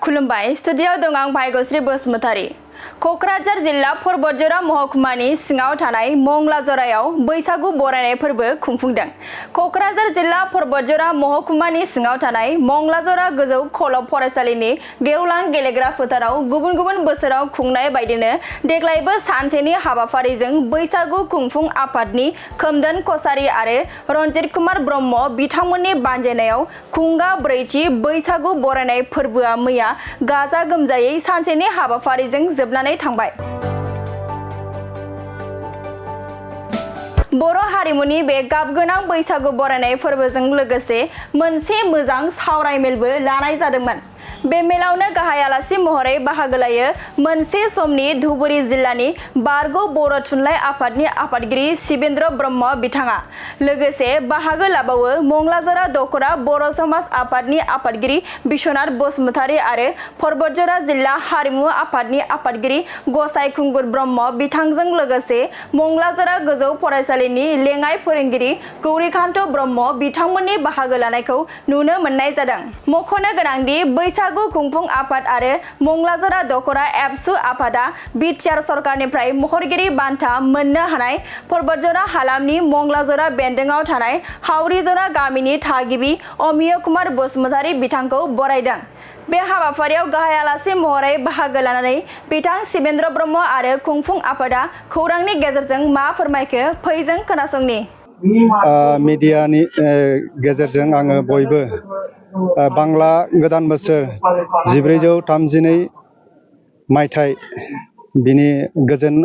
खुलुमबाय स्टुडियाव दं आं भाग्यश्री बसुमतारी। कक्राझार जिल्ला परबतजरा महकुमानि सिङाव थानाय मंगलाजरायाव बैसागु बरायनाय फोरबो खुंफुंदों। कक्राझार जिल्ला परबतजरा महकुमानि सिङाव थानाय मंगलाजरा गोजौ खलब फरायसालिनि गेवलां गेलेग्रा फोथाराव गुबुन गुबुन बोसोराव खुंनाय बायदिनो देग्लायबो सानसेनि हाबाफारिजों बैसागु खुंफुं आफादनि खोमदोन कसारी आरो रन्जित कुमार ब्रह्म बिथांमोननि बानजायनायाव खुंगा ब्रैथि बैसागु बरायनाय फोरबोआ मैया गाजा गोमजायै सानसेनि हाबाफारिजों जोबनानै थांबाय। बर' हारिमुनि बे गाबगोनां बैसागु बरायनाय फोरबोजों लोगोसे मोनसे मोजां सावरायमेलबो लानाय जादोंमोन। बे मेलावनो गाहाय आलासि महरै बाहागो लायो मोनसे समनि धुबुरी जिल्लानि बारग' बर' थुनलाइ आफादनि आफादगिरि शिबेन्द्र ब्रह्म बिथाङा। लोगोसे बाहागो लाबावो मंगलाजरा दख'रा बर' समाज आफादनि आफादगिरि बिश्वनाथ बसुमतारी आरो परबतजरा जिल्ला हारिमु आफादनि आफादगिरि गसाइ खुंगुर ब्रह्म बिथांजों लोगोसे मंगलाजरा गोजौ फरायसालिनि लेङाइ फोरोंगिरि गौरीकान्त ब्रह्म बिथांमोननि बाहागो लानायखौ नुनो मोननाय जादों। मख'नो गोनांदि बैसागु खुंफुं आफाद आरो मंगलाजरा दख'रा एबसु आफादा बिटिआर सरकारनिफ्राय महरगिरि बान्था मोननो हानाय परबतजरा हालामनि मंगलाजरा बेन्दोंआव थानाय हावरिजरा गामिनि थागिबि अमिय कुमार बसुमतारी बिथांखौ बरायदों। बे हाबाफारियाव गाहाय आलासि महरै बाहागो लानानै बिथां शिबेन्द्र ब्रह्म आरो खुंफुं आफादा खौरांनि गेजेरजों मा फोरमायखो फैजों खोनासंनि। मिडियानि गेजेरजों आङो बयबो बांला गोदान बोसोर 1432 मायथाइ बिनि गोजोन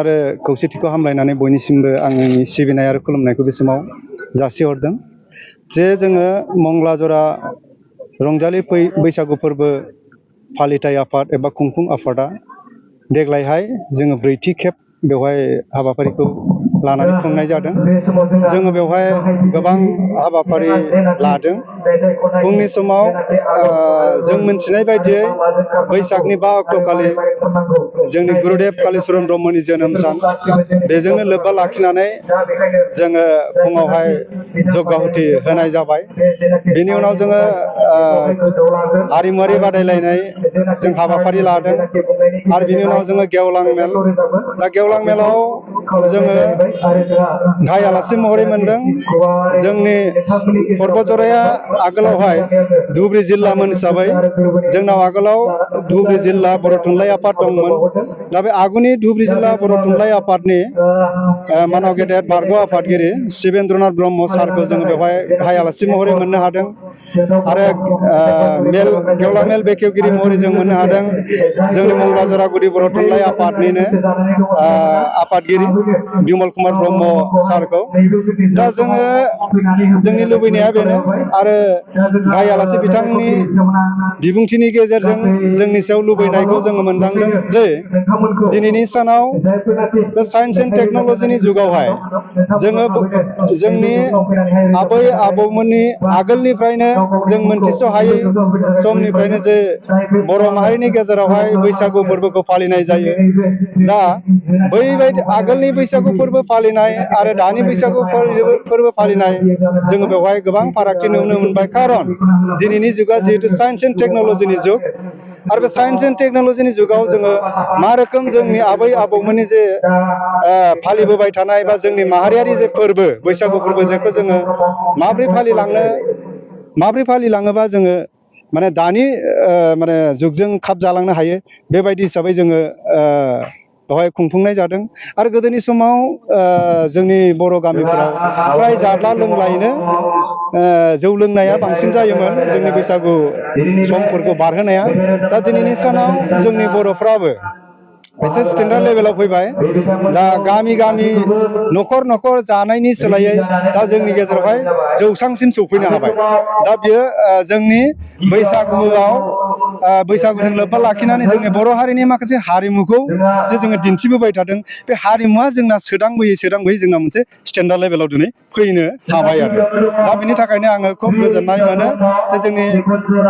आरो खौसेथिखौ हामलायनानै बयनिसिमबो आंनि सिबिनाय आरो खुलुमनायखौ बे समाव जासिहरदों। जे जोङो मंगलाजरा रंजालि बैसागु फोरबो फालिथाय आफाद एबा खुंफुं आफादा देग्लायहाय जोङो ब्रैथि खेब बेवहाय हाबाफारिखौ लानानै खुंनाय जादों। जोङो बेवहाय गोबां हाबाफारि लादों। फुंनि समाव जों मिथिनाय बायदियै बैसागनि 5 अक्ट'खालि जोंनि गुरुदेव कालिचरन ब्रह्मनि जोनोम सान, बेजोंनो लोब्बा लाखिनानै जोङो फुङावहाय जग्याहुति होनाय जाबाय। बेनि उनाव जोङो हारिमुआरि बादायलायनाय जों हाबाफारि लादों आरो बिनि उनाव जोङो गेवलां मेल। दा गेवलां मेलाव जोङो गाहाय आलासि महरै मोनदों जोंनि परबतजराया आगोलावहाय धुबुरी जिल्लामोन हिसाबै जोंनाव आगोलाव धुबुरी जिल्ला बर' थुनलाइ आफाद दंमोन। दा बे आगुनि धुबुरी जिल्ला बर' थुनलाइ आफादनि मानाव गेदेर बारग' आफादगिरि शिबेन्द्रनाथ ब्रह्म सारखौ जोङो बेवहाय गाहाय आलासि महरै मोननो हादों आरो गेवलां मेल बेखेवगिरि महरै जों मोननो हादों जोंनि मंगलाजरा गुदि बर' थुनलाइ आफादनिनो आफादगिरि बिमल कुमार ब्रह्म सारखौ। दा जोंनि लुबैनाया बेनो आरो गाहाय आलासि बिथांनि बिबुंथिनि गेजेरजों जोंनि सायाव लुबैनायखौ जोङो मोनदांदों जे दिनैनि सानाव बे साइन्स एन्ड टेक्न'लजिनि जुगावहाय जोङो जोंनि आबै आबौमोननि आगोलनिफ्रायनो जों मोनथिस' हायै समनिफ्रायनो जे बर' माहारिनि गेजेरावहाय बैसागु फोरबोखौ फालिनाय जायो। दा बैबायदि आगोलनि बैसागु फोरबो फालिनाय आरो दानि बैसागु फोरबो फालिनाय जोङो बेवहाय गोबां फारागथि नुनो मोनबाय। खारन दिनैनि जुगा जिहेतु साइन्स एन्ड टेक्न'लजिनि जुग आरो बे साइन्स एन्ड टेक्न'लजिनि जुगाव जोङो मा रोखोम जोंनि आबै आबौमोननि जे फालिबोबाय थानाय बा जोंनि माहारियारि जे फोरबो बैसागु फोरबो जेखौ जोङो माब्रै फालिलाङोबा जोङो माने दानि माने जुगजों खाब जालांनो हायो, बेबायदि हिसाबै जोङो बेवहाय खुंफुंनाय जादों। आरो गोदोनि समाव जोंनि बर' गामिफोराव फ्राय जाद्ला लोंलायैनो जौ लोंनाया बांसिन जायोमोन जोंनि बैसागु समफोरखौ बारहोनाया। दा दिनैनि सानाव जोंनि बर'फ्राबो एसे स्टेन्डार्ड लेभेलाव फैबाय। दा गामि गामि न'खर न'खर जानायनि सोलायै दा जोंनि गेजेरावहाय जौसांसिम सौफैनो हाबाय। दा बियो जोंनि बैसागुआव बैसागुजों लोब्बा लाखिनानै जोंनि बर' हारिनि माखासे हारिमुखौ जे जोङो दिन्थिबोबाय थादों बे हारिमुवा जोंना सोदांबोयै जोंना मोनसे स्टेन्डार्ड लेभेलाव दिनै फैनो हाबाय आरो दा बिनि थाखायनो आङो खुब गोजोननाय मोनो जे जोंनि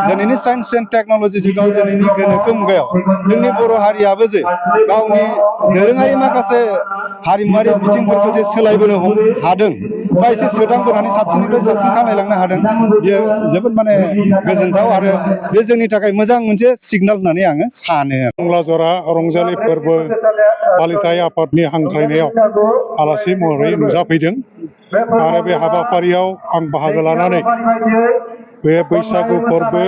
दिनैनि साइन्स एन्ड टेक्न'लजि जुगाव दिनैनि गोनोखो मुगायाव जोंनि बर' हारियाबो जे गावनि दोरोङारि माखासे हारिमुवारि बिथिंफोरखौ जे सोलायबोनो हादों बा एसे सोदांबोनानै साबसिननिफ्राय साबसिन खालायलांनो हादों बियो जोबोद माने गोजोनथाव आरो बे जोंनि थाखाय मोजां मोनसे सिगनेल होननानै आङो सानो। टंला जरा रंजालि फोरबो फालिथाय आफादनि हांख्रायनायाव आलासि महरै नुजाफैदों आरो बे हाबाफारियाव आं बाहागो लानानै बे बैसागु फोरबो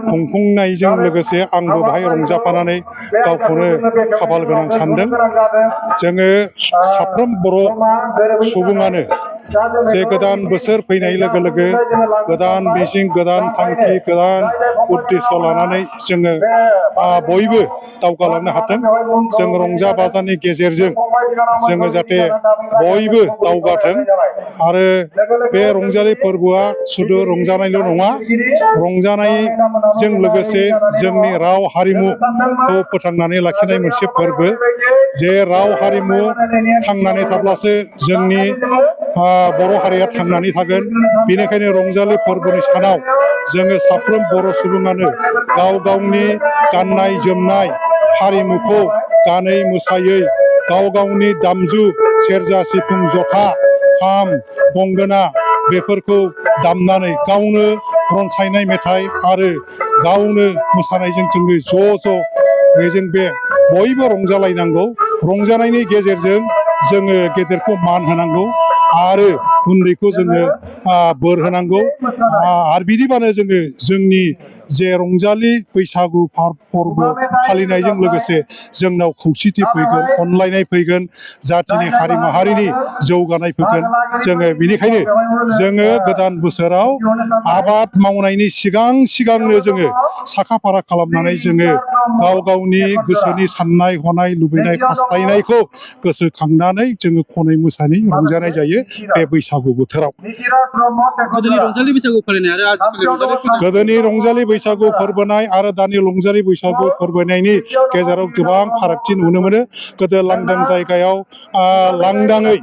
खुंफुंनायजों लोगोसे आंबो बाहाय रंजाफानानै गावखौनो खाफाल गोनां सानदों। जोङो साफ्रोम बर' सुबुङानो जे गोदान बोसोर फैनाय लोगो लोगो गोदान मिजिं गोदान थांखि गोदान उद्देश्य लानानै जोङो बयबो दावगालांनो हाथों। जों रंजा बाजानि गेजेरजों जोङो जाहाथे बयबो दावगाथों आरो बे रंजालि फोरबोआ सुदु रंजानायल' नङा, रंजानायजों लोगोसे जोंनि राव हारिमुखौ फोथांनानै लाखिनाय मोनसे फोरबो। जे राव हारिमु थांनानै थाब्लासो जोंनि बर' हारिया थांनानै थागोन। बेनिखायनो रंजालि फोरबोनि सानाव जोङो साफ्रोम बर' सुबुङानो गाव गावनि गाननाय जोमनाय हारिमुखौ गानै मोसायै गाव गावनि दामजु सेरजा सिफुं जथा खाम गंगोना बेफोरखौ दामनानै गावनो रनसायनाय मेथाइ आरो गावनो मोसानायजों जोङो ज' बेजों बे बयबो रंजालायनांगौ। रंजानायनि गेजेरजों जोङो गेदेरखौ मान होनांगौ आरो उन्दैखौ जोङो बोर होनांगौ आरो बिदिबानो जोङो जोंनि जे रंजालि बैसागु फोरबो फालिनायजों लोगोसे जोंनाव खौसेथि फैगोन, अनलायनाय फैगोन, जाथिनि हारि माहारिनि जौगानाय फैगोन। जोङो बेनिखायनो जोङो गोदान बोसोराव आबाद मावनायनि सिगांनो जोङो साखा फारा खालामनानै जोङो गाव गावनि गोसोनि साननाय हनाय लुबैनाय हास्थायनायखौ गोसोखांनानै जोङो खनै मोसानै रंजानाय जायो बे बैसागु बोथोराव। गोदोनि रंजालि बैसागु फोरबोनाय आरो दानि रंजालि बैसागु फोरबोनायनि गेजेराव गोबां फारागथि नुनो मोनो। गोदो लांदां जायगायाव लांदाङै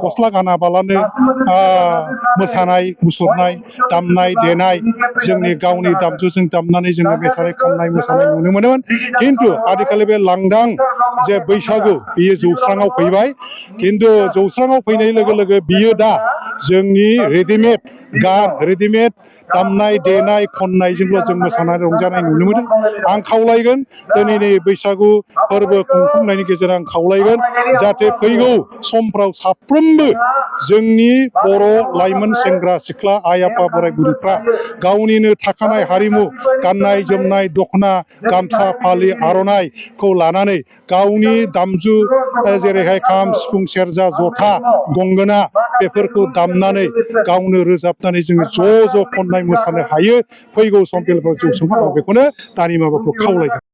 गस्ला गानाबालानो मोसानाय मुसुरनाय दामनाय देनाय जोंनि गावनि दामजुजों दामनानै जोङो मेथाइ खननाय मोसानाय नुनो मोनोमोन। खिन्थु आथिखालि बे लांदां जे बैसागु बियो जौस्राङाव फैबाय। खिन्थु जौस्राङाव फैनाय लोगो लोगो बियो दा जोंनि रेडिमेड गान रेडिमेड दामनाय देनाय खननायजोंल' जों मोसानाय रंजानाय नुनो मोनो। आं खावलायगोन दिनैनि बैसागु फोरबो खुंफुंनायनि गेजेराव आं खावलायगोन जाहाथे फैगौ समफ्राव साफ्रोमबो जोंनि बर' लाइमोन सेंग्रा सिख्ला आइ आफा बोराय बुरैफ्रा गावनिनो थाखानाय हारिमु गाननाय जोमनाय दख'ना गामसा फालि आर'नाइखौ लानानै गावनि दामजु जेरैहाय खाम सिफुं सेरजा जथा गंगोना बेफोरखौ दामनानै गावनो रोजाबनानै जोङो ज' खननाय मोसानो हायो। फैगौ सम जौस्राङाव बेखौनो दानि माबाखौ खावलायगोन।